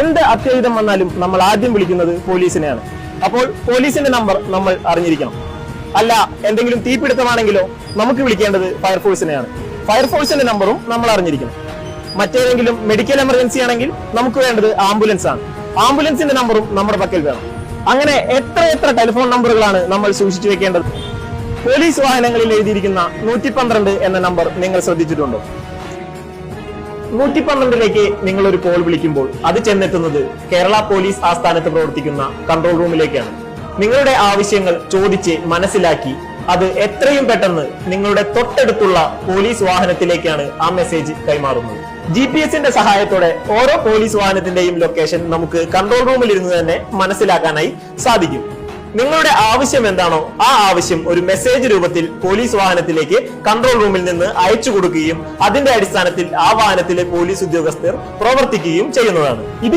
എന്ത് അത്യാഹിതം വന്നാലും നമ്മൾ ആദ്യം വിളിക്കുന്നത് പോലീസിനെയാണ്. അപ്പോൾ പോലീസിന്റെ നമ്പർ നമ്മൾ അറിഞ്ഞിരിക്കണം. അല്ല, എന്തെങ്കിലും തീപിടുത്തമാണെങ്കിലോ നമുക്ക് വിളിക്കേണ്ടത് ഫയർഫോഴ്സിനെയാണ്. ഫയർഫോഴ്സിന്റെ നമ്പറും നമ്മൾ അറിഞ്ഞിരിക്കണം. മറ്റേതെങ്കിലും മെഡിക്കൽ എമർജൻസി ആണെങ്കിൽ നമുക്ക് വേണ്ടത് ആംബുലൻസ് ആണ്. ആംബുലൻസിന്റെ നമ്പറും നമ്മുടെ പക്കൽ വേണം. അങ്ങനെ എത്ര ടെലിഫോൺ നമ്പറുകളാണ് നമ്മൾ സൂക്ഷിച്ചു വെക്കേണ്ടത്? പോലീസ് വാഹനങ്ങളിൽ എഴുതിയിരിക്കുന്ന 112 എന്ന നമ്പർ നിങ്ങൾ ശ്രദ്ധിച്ചിട്ടുണ്ടോ? 112ലേക്ക് നിങ്ങൾ ഒരു കോൾ വിളിക്കുമ്പോൾ അത് ചെന്നെത്തുന്നത് കേരള പോലീസ് ആസ്ഥാനത്ത് പ്രവർത്തിക്കുന്ന കൺട്രോൾ റൂമിലേക്കാണ്. നിങ്ങളുടെ ആവശ്യങ്ങൾ ചോദിച്ച് മനസ്സിലാക്കി അത് എത്രയും പെട്ടെന്ന് നിങ്ങളുടെ തൊട്ടടുത്തുള്ള പോലീസ് വാഹനത്തിലേക്കാണ് ആ മെസ്സേജ് കൈമാറുന്നത്. GPS-ന്റെ സഹായത്തോടെ ഓരോ പോലീസ് വാഹനത്തിന്റെയും ലൊക്കേഷൻ നമുക്ക് കൺട്രോൾ റൂമിൽ ഇരുന്ന് തന്നെ മനസ്സിലാക്കാനായി സാധിക്കും. നിങ്ങളുടെ ആവശ്യം എന്താണോ ആ ആവശ്യം ഒരു മെസ്സേജ് രൂപത്തിൽ പോലീസ് വാഹനത്തിലേക്ക് കൺട്രോൾ റൂമിൽ നിന്ന് അയച്ചു കൊടുക്കുകയും അതിന്റെ അടിസ്ഥാനത്തിൽ ആ വാഹനത്തിലെ പോലീസ് ഉദ്യോഗസ്ഥർ പ്രവർത്തിക്കുകയും ചെയ്യുന്നതാണ്. ഇത്